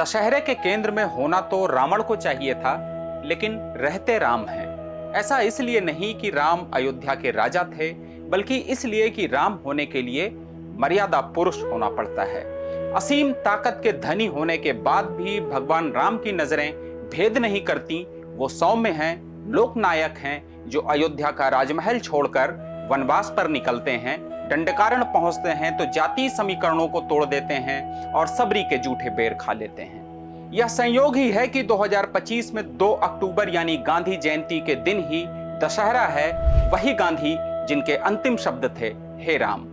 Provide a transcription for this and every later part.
दशहरे के केंद्र में होना तो रावण को चाहिए था, लेकिन रहते राम हैं। ऐसा इसलिए नहीं कि राम अयोध्या के राजा थे, बल्कि इसलिए कि राम होने के लिए मर्यादा पुरुष होना पड़ता है। असीम ताकत के धनी होने के बाद भी भगवान राम की नजरें भेद नहीं करती। वो सौम्य हैं, लोकनायक हैं, जो अयोध्या का राजमहल छोड़कर वनवास पर निकलते हैं, दंडकारण्य पहुंचते हैं तो जातीय समीकरणों को तोड़ देते हैं और सबरी के जूठे बेर खा लेते हैं। यह संयोग ही है कि 2025 में 2 अक्टूबर यानी गांधी जयंती के दिन ही दशहरा है। वही गांधी जिनके अंतिम शब्द थे, हे राम।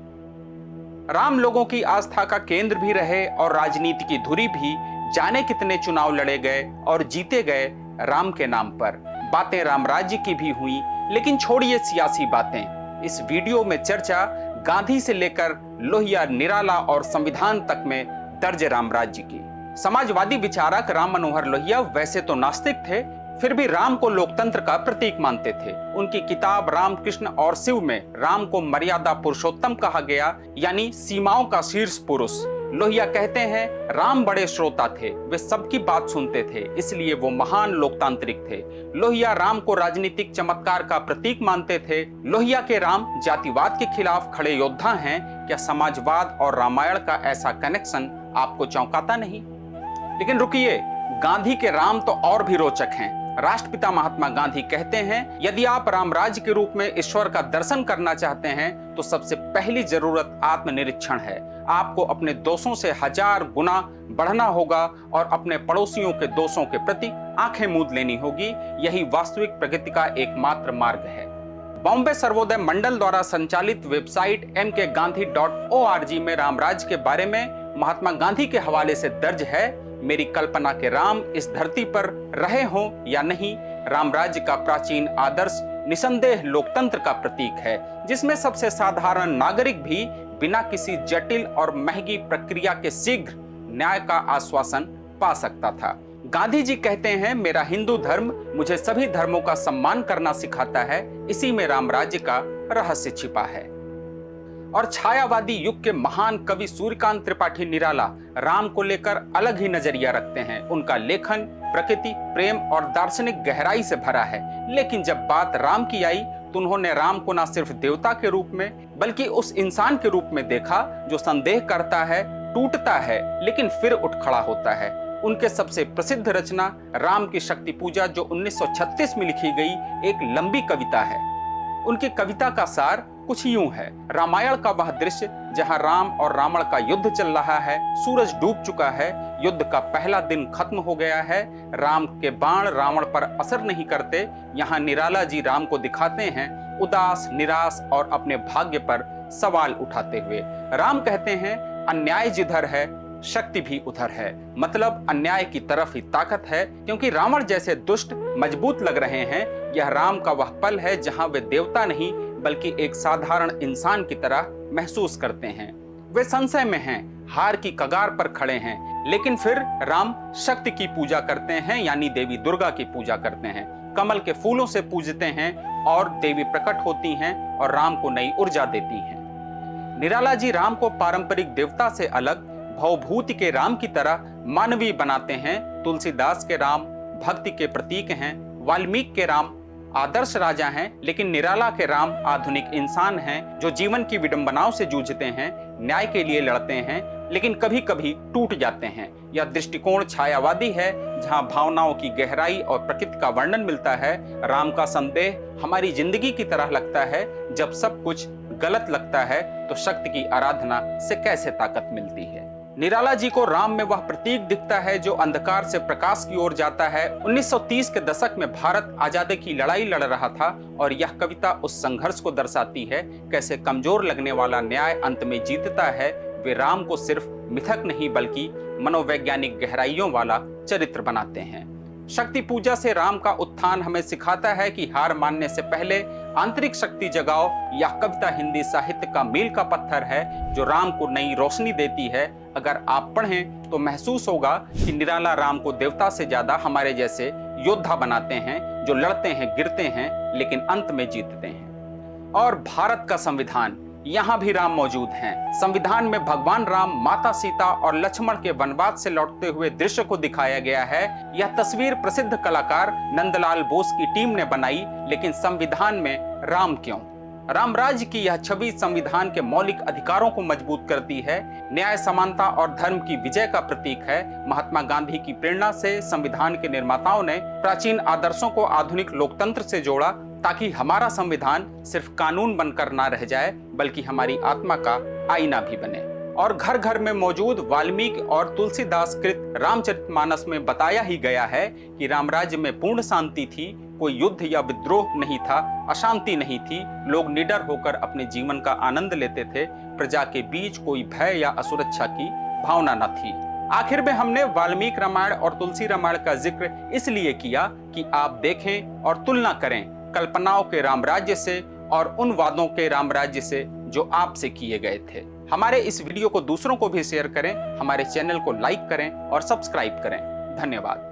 राम लोगों की आस्था का केंद्र भी रहे और राजनीति की धुरी भी। जाने कितने चुनाव लड़े गए और जीते गए राम के नाम पर। बातें राम राज्य की भी हुई, लेकिन छोड़िए सियासी बातें। इस वीडियो में चर्चा गांधी से लेकर लोहिया, निराला और संविधान तक में दर्ज राम राज्य की। समाजवादी विचारक राम मनोहर लोहिया वैसे तो नास्तिक थे, फिर भी राम को लोकतंत्र का प्रतीक मानते थे। उनकी किताब राम, कृष्ण और शिव में राम को मर्यादा पुरुषोत्तम कहा गया, यानी सीमाओं का शीर्ष पुरुष। लोहिया कहते हैं, राम बड़े श्रोता थे, वे सबकी बात सुनते थे, इसलिए वो महान लोकतांत्रिक थे। लोहिया राम को राजनीतिक चमत्कार का प्रतीक मानते थे। लोहिया के राम जातिवाद के खिलाफ खड़े योद्धा हैं। क्या समाजवाद और रामायण का ऐसा कनेक्शन आपको चौंकाता नहीं? लेकिन रुकिए, गांधी के राम तो और भी रोचक हैं। राष्ट्रपिता महात्मा गांधी कहते हैं, यदि आप राम राज्य के रूप में ईश्वर का दर्शन करना चाहते हैं तो सबसे पहली जरूरत आत्मनिरीक्षण है। आपको अपने दोषों से 1000 गुना बढ़ना होगा और अपने पड़ोसियों के दोषों के प्रति आंखें मूंद लेनी होगी। यही वास्तविक प्रगति का एकमात्र मार्ग है। बॉम्बे सर्वोदय मंडल द्वारा संचालित वेबसाइट mkgandhi.org में रामराज्य के बारे में महात्मा गांधी के हवाले से दर्ज है, मेरी कल्पना के राम इस धरती पर रहे हों या नहीं, रामराज्य का प्राचीन आदर्श निसंदेह लोकतंत्र का प्रतीक है, जिसमें सबसे साधारण नागरिक भी बिना किसी जटिल और महंगी प्रक्रिया के शीघ्र न्याय का आश्वासन पा सकता था। गांधी जी कहते हैं, मेरा हिंदू धर्म मुझे सभी धर्मों का सम्मान करना सिखाता है, इसी में रामराज्य का रहस्य छिपा है। और छायावादी युग के महान कवि सूर्यकांत त्रिपाठी निराला राम को लेकर अलग ही नजरिया रखते हैं। उनका लेखन प्रकृति, प्रेम और दार्शनिक गहराई से भरा है, लेकिन जब बात राम की आई तो उन्होंने राम को न सिर्फ देवता के रूप में बल्कि उस इंसान के रूप में देखा जो संदेह करता है, टूटता है, लेकिन फिर उठ खड़ा होता है। उनके सबसे प्रसिद्ध रचना राम की शक्ति पूजा, जो 1936 में लिखी गई एक लंबी कविता है। उनकी कविता का सार कुछ यूं है, रामायण का वह दृश्य जहां राम और रावण का युद्ध चल रहा है, सूरज डूब चुका है, युद्ध का पहला दिन खत्म हो गया है, राम के बाण रावण पर असर नहीं करते। यहाँ निराला जी राम को दिखाते हैं उदास, निराश और अपने भाग्य पर सवाल उठाते हुए। राम कहते हैं, अन्याय जिधर है शक्ति भी उधर है। मतलब अन्याय की तरफ ही ताकत है, क्योंकि रावण जैसे दुष्ट मजबूत लग रहे हैं। यह राम का वह पल है जहां वे देवता नहीं बल्कि एक साधारण इंसान की तरह महसूस करते हैं। वे संशय में हैं, हार की कगार पर खड़े हैं, लेकिन फिर राम शक्ति की पूजा करते हैं, यानी देवी दुर्गा की पूजा करते हैं। कमल के फूलों से पूजते हैं और देवी प्रकट होती हैं और राम को नई ऊर्जा देती हैं। निराला जी राम को पारंपरिक देवता से अलग भवभूति के राम की तरह मानवीय बनाते हैं। तुलसीदास के राम भक्ति के प्रतीक हैं, वाल्मीकि के राम आदर्श राजा हैं, लेकिन निराला के राम आधुनिक इंसान हैं जो जीवन की विडंबनाओं से जूझते हैं, न्याय के लिए लड़ते हैं, लेकिन कभी कभी टूट जाते हैं। यह दृष्टिकोण छायावादी है, जहां भावनाओं की गहराई और प्रकृति का वर्णन मिलता है। राम का संदेह हमारी जिंदगी की तरह लगता है, जब सब कुछ गलत लगता है तो शक्ति की आराधना से कैसे ताकत मिलती है। निराला जी को राम में वह प्रतीक दिखता है जो अंधकार से प्रकाश की ओर जाता है। 1930 के दशक में भारत आजादी की लड़ाई लड़ रहा था और यह कविता उस संघर्ष को दर्शाती है, कैसे कमजोर लगने वाला न्याय अंत में जीतता है। वे राम को सिर्फ मिथक नहीं बल्कि मनोवैज्ञानिक गहराइयों वाला चरित्र बनाते हैं। शक्ति पूजा से राम का उत्थान हमें सिखाता है कि हार मानने से पहले आंतरिक शक्ति जगाओ। यह कविता हिंदी साहित्य का मील का पत्थर है जो राम को नई रोशनी देती है। अगर आप पढ़ें तो महसूस होगा कि निराला राम को देवता से ज्यादा हमारे जैसे योद्धा बनाते हैं, जो लड़ते हैं, गिरते हैं, लेकिन अंत में जीतते हैं। और भारत का संविधान, यहाँ भी राम मौजूद हैं। संविधान में भगवान राम, माता सीता और लक्ष्मण के वनवास से लौटते हुए दृश्य को दिखाया गया है। यह तस्वीर प्रसिद्ध कलाकार नंदलाल बोस की टीम ने बनाई, लेकिन संविधान में राम क्यों? राम राज्य की यह छवि संविधान के मौलिक अधिकारों को मजबूत करती है, न्याय, समानता और धर्म की विजय का प्रतीक है। महात्मा गांधी की प्रेरणा से संविधान के निर्माताओं ने प्राचीन आदर्शों को आधुनिक लोकतंत्र से जोड़ा, ताकि हमारा संविधान सिर्फ कानून बनकर ना रह जाए, बल्कि हमारी आत्मा का आईना भी बने। और घर घर में मौजूद वाल्मीकि और तुलसीदास कृत रामचरितमानस में बताया ही गया है कि राम राज्य में पूर्ण शांति थी, कोई युद्ध या विद्रोह नहीं था, अशांति नहीं थी, लोग निडर होकर अपने जीवन का आनंद लेते थे, प्रजा के बीच कोई भय या असुरक्षा की भावना न थी। आखिर में हमने वाल्मीकि रामायण और तुलसी रामायण का जिक्र इसलिए किया कि आप देखें और तुलना करें कल्पनाओं के राम राज्य से और उन वादों के राम राज्य से जो आपसे किए गए थे। हमारे इस वीडियो को दूसरों को भी शेयर करें, हमारे चैनल को लाइक करें और सब्सक्राइब करें। धन्यवाद।